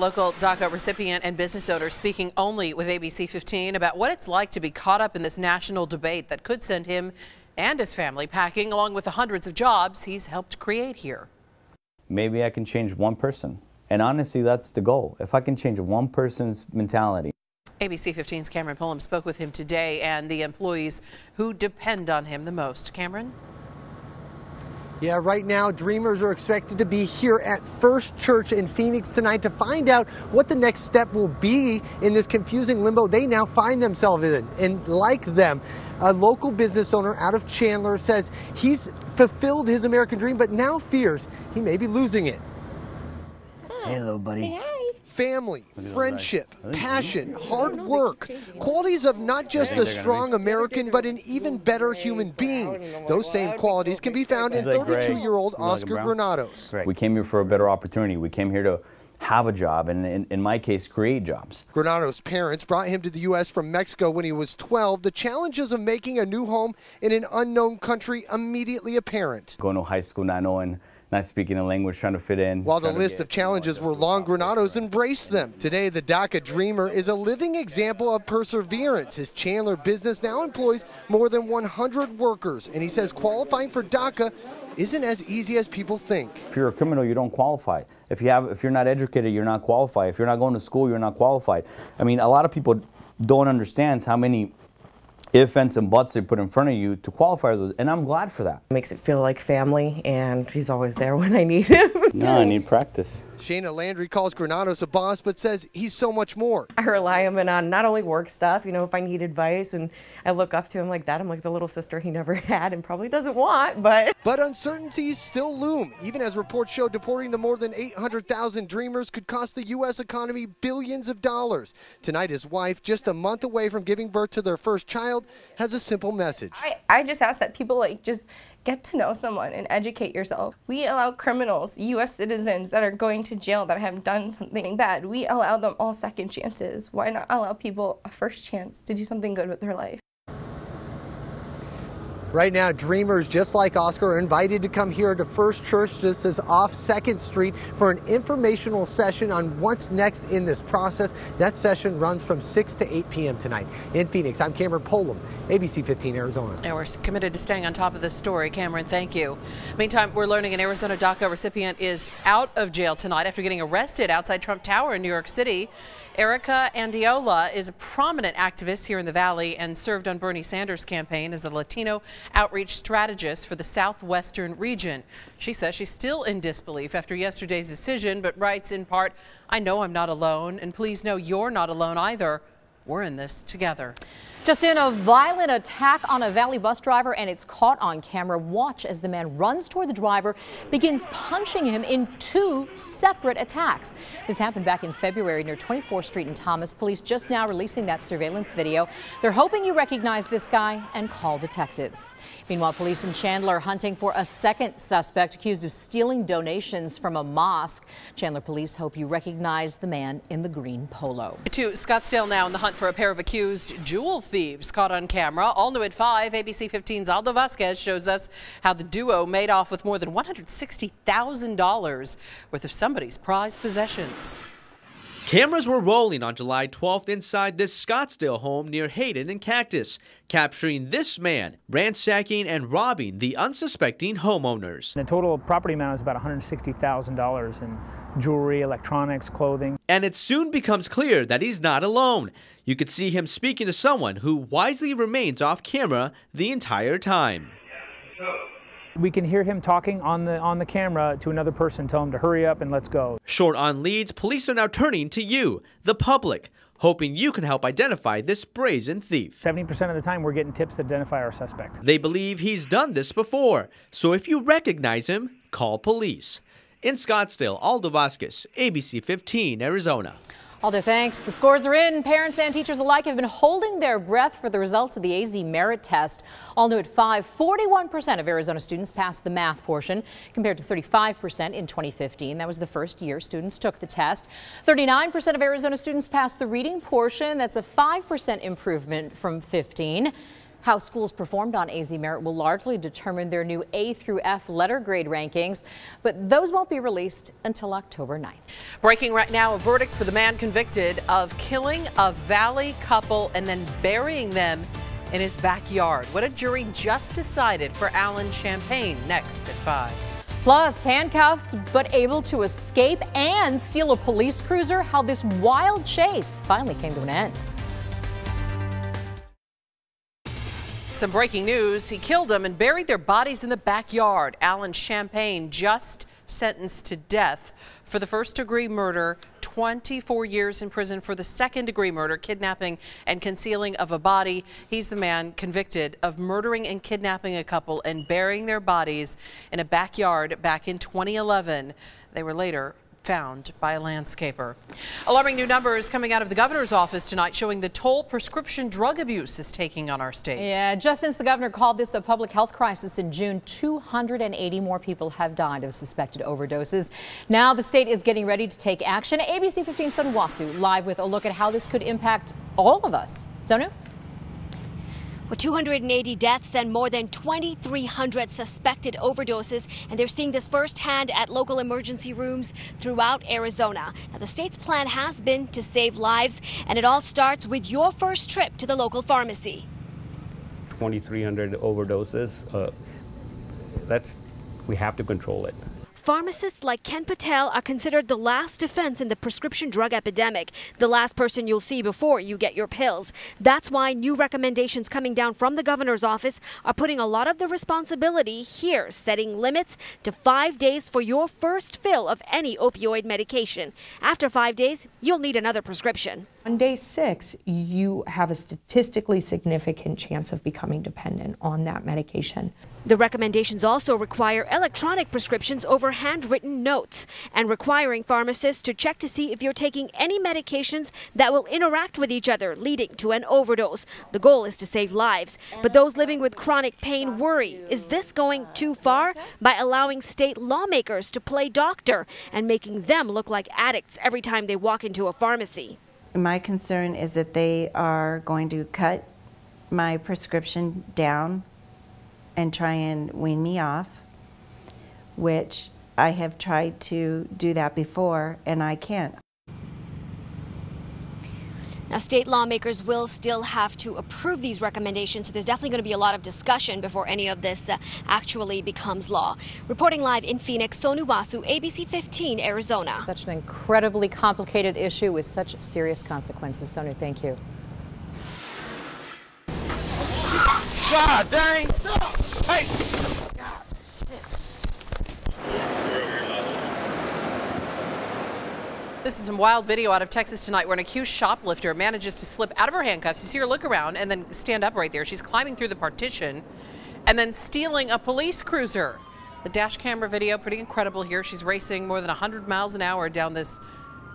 local DACA recipient and business owner speaking only with ABC 15 about what it's like to be caught up in this national debate that could send him and his family packing, along with the hundreds of jobs he's helped create here. Maybe I can change one person. And honestly, that's the goal. If I can change one person's mentality. ABC 15's Cameron Pullum spoke with him today and the employees who depend on him the most. Cameron? Yeah, right now, Dreamers are expected to be here at First Church in Phoenix tonight to find out what the next step will be in this confusing limbo they now find themselves in. And like them, a local business owner out of Chandler says he's fulfilled his American dream, but now fears he may be losing it. Hey, little buddy. Hey. Family, friendship, passion, hard work, qualities of not just a strong American, but an even better human being. Those same qualities can be found in 32-year-old Oscar Granados. We came here for a better opportunity. We came here to have a job, and in my case, create jobs. Granados' parents brought him to the U.S. from Mexico when he was 12. The challenges of making a new home in an unknown country immediately apparent. Going to high school not knowing, not speaking a language, trying to fit in. While the list of challenges were long, Granados embraced them. Today, the DACA Dreamer is a living example of perseverance. His Chandler business now employs more than 100 workers, and he says qualifying for DACA isn't as easy as people think. If you're a criminal, you don't qualify. If you're not educated, you're not qualified. If you're not going to school, you're not qualified. I mean, a lot of people don't understand how many ifs, ands, and buts they put in front of you to qualify those, and I'm glad for that. Makes it feel like family, and he's always there when I need him. No, I need practice. Shayna Landry calls Granados a boss, but says he's so much more. I rely on him on not only work stuff, if I need advice, and I look up to him like that. I'm like the little sister he never had and probably doesn't want, but. But uncertainties still loom, even as reports show deporting the more than 800,000 Dreamers could cost the U.S. economy billions of dollars. Tonight, his wife, just a month away from giving birth to their first child, has a simple message. I just ask that people just get to know someone and educate yourself. We allow criminals, U.S. citizens that are going to jail that have done something bad, we allow them all second chances. Why not allow people a first chance to do something good with their life? Right now, Dreamers, just like Oscar, are invited to come here to First Church. This is off 2nd Street for an informational session on what's next in this process. That session runs from 6 to 8 p.m. tonight. In Phoenix, I'm Cameron Pullum, ABC 15 Arizona. And we're committed to staying on top of this story. Cameron, thank you. Meantime, we're learning an Arizona DACA recipient is out of jail tonight after getting arrested outside Trump Tower in New York City. Erica Andiola is a prominent activist here in the Valley and served on Bernie Sanders' campaign as a Latino outreach strategist for the southwestern region. She says she's still in disbelief after yesterday's decision, but writes in part, "I know I'm not alone, and please know you're not alone either. We're in this together." Just in, a violent attack on a Valley bus driver, and it's caught on camera. Watch as the man runs toward the driver, begins punching him in 2 separate attacks. This happened back in February near 24th Street in Thomas. Police just now releasing that surveillance video. They're hoping you recognize this guy and call detectives. Meanwhile, police in Chandler hunting for a second suspect accused of stealing donations from a mosque. Chandler police hope you recognize the man in the green polo. To Scottsdale now in the hunt for a pair of accused jewel thieves caught on camera. All new at 5, ABC 15's Aldo Vasquez shows us how the duo made off with more than $160,000 worth of somebody's prized possessions. Cameras were rolling on July 12th inside this Scottsdale home near Hayden and Cactus, capturing this man ransacking and robbing the unsuspecting homeowners. The total property amount is about $160,000 in jewelry, electronics, clothing. And it soon becomes clear that he's not alone. You could see him speaking to someone who wisely remains off camera the entire time. We can hear him talking on the camera to another person, tell him to hurry up and let's go. Short on leads, police are now turning to you, the public, hoping you can help identify this brazen thief. 70% of the time we're getting tips that identify our suspect. They believe he's done this before, so if you recognize him, call police. In Scottsdale, Aldo Vasquez, ABC 15, Arizona. Aldo, thanks. The scores are in. Parents and teachers alike have been holding their breath for the results of the AZ merit test. All new at 5, 41% of Arizona students passed the math portion, compared to 35% in 2015. That was the first year students took the test. 39% of Arizona students passed the reading portion. That's a 5% improvement from 15. How schools performed on AZ Merit will largely determine their new A through F letter grade rankings, but those won't be released until October 9th. Breaking right now, a verdict for the man convicted of killing a Valley couple and then burying them in his backyard. What a jury just decided for Alan Champagne. Next at 5. Plus, handcuffed but able to escape and steal a police cruiser. How this wild chase finally came to an end. Some breaking news. He killed them and buried their bodies in the backyard. Alan Champagne just sentenced to death for the first-degree murder, 24 years in prison for the second-degree murder, kidnapping and concealing of a body. He's the man convicted of murdering and kidnapping a couple and burying their bodies in a backyard back in 2011. They were later found by a landscaper. Alarming new numbers coming out of the governor's office tonight showing the toll prescription drug abuse is taking on our state. Yeah, just since the governor called this a public health crisis in June, 280 more people have died of suspected overdoses. Now the state is getting ready to take action. ABC 15 Sonu Wasu live with a look at how this could impact all of us. Sonu? With 280 deaths and more than 2,300 suspected overdoses, and they're seeing this firsthand at local emergency rooms throughout Arizona. Now, the state's plan has been to save lives, and it all starts with your first trip to the local pharmacy. 2,300 overdoses, we have to control it. Pharmacists like Ken Patel are considered the last defense in the prescription drug epidemic, the last person you'll see before you get your pills. That's why new recommendations coming down from the governor's office are putting a lot of the responsibility here, setting limits to 5 days for your first fill of any opioid medication. After 5 days, you'll need another prescription. On day 6, you have a statistically significant chance of becoming dependent on that medication. The recommendations also require electronic prescriptions over handwritten notes and requiring pharmacists to check to see if you're taking any medications that will interact with each other, leading to an overdose. The goal is to save lives, but those living with chronic pain worry. Is this going too far by allowing state lawmakers to play doctor and making them look like addicts every time they walk into a pharmacy? My concern is that they are going to cut my prescription down and try and wean me off, which I have tried to do that before, and I can't. Now, state lawmakers will still have to approve these recommendations, so there's definitely going to be a lot of discussion before any of this actually becomes law. Reporting live in Phoenix, Sonu Wasu, ABC 15, Arizona. Such an incredibly complicated issue with such serious consequences. Sonu, thank you. God dang! Hey! This is some wild video out of Texas tonight where an accused shoplifter manages to slip out of her handcuffs. You see her look around and then stand up right there. She's climbing through the partition and then stealing a police cruiser. The dash camera video, pretty incredible here. She's racing more than 100 miles an hour down this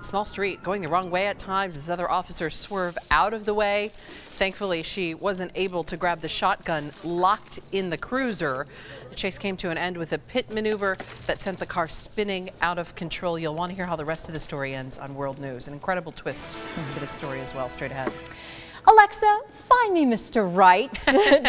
small street, going the wrong way at times as other officers swerve out of the way. Thankfully, she wasn't able to grab the shotgun locked in the cruiser. The chase came to an end with a pit maneuver that sent the car spinning out of control. You'll want to hear how the rest of the story ends on World News. An incredible twist to this story as well. Straight ahead. Alexa, find me Mr. Right.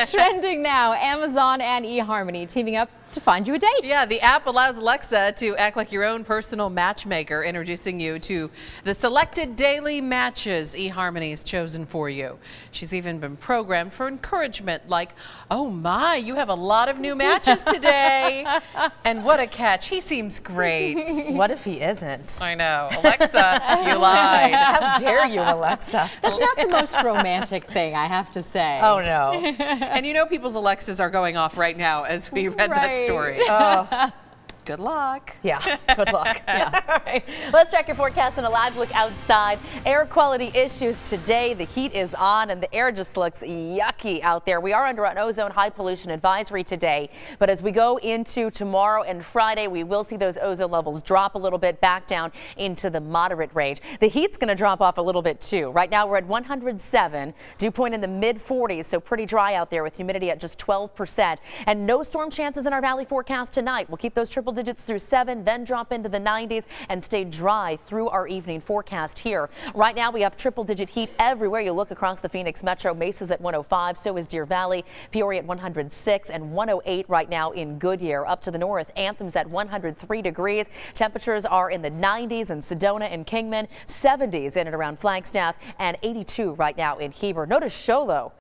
Trending now, Amazon and eHarmony teaming up to find you a date. Yeah, the app allows Alexa to act like your own personal matchmaker, introducing you to the selected daily matches eHarmony's chosen for you. She's even been programmed for encouragement like, oh my, you have a lot of new matches today. And what a catch. He seems great. What if he isn't? I know. Alexa, you lied. How dare you, Alexa? That's not the most romantic thing, I have to say. Oh, no. And you know people's Alexas are going off right now as we read that story. Oh. Good luck. Yeah, good luck. Yeah. All right. Let's check your forecast and a live look outside. Air quality issues today. The heat is on and the air just looks yucky out there. We are under an ozone high pollution advisory today, but as we go into tomorrow and Friday, we will see those ozone levels drop a little bit back down into the moderate range. The heat's going to drop off a little bit too. Right now we're at 107, dew point in the mid 40s, so pretty dry out there with humidity at just 12%, and no storm chances in our valley forecast tonight. We'll keep those triple digits through 7, then drop into the 90s and stay dry through our evening forecast here. Right now we have triple-digit heat everywhere you look across the Phoenix metro. Mesa's at 105, so is Deer Valley, Peoria at 106 and 108 right now in Goodyear. Up to the north, Anthem's at 103 degrees. Temperatures are in the 90s in Sedona and Kingman, 70s in and around Flagstaff, and 82 right now in Heber. Notice Show, though,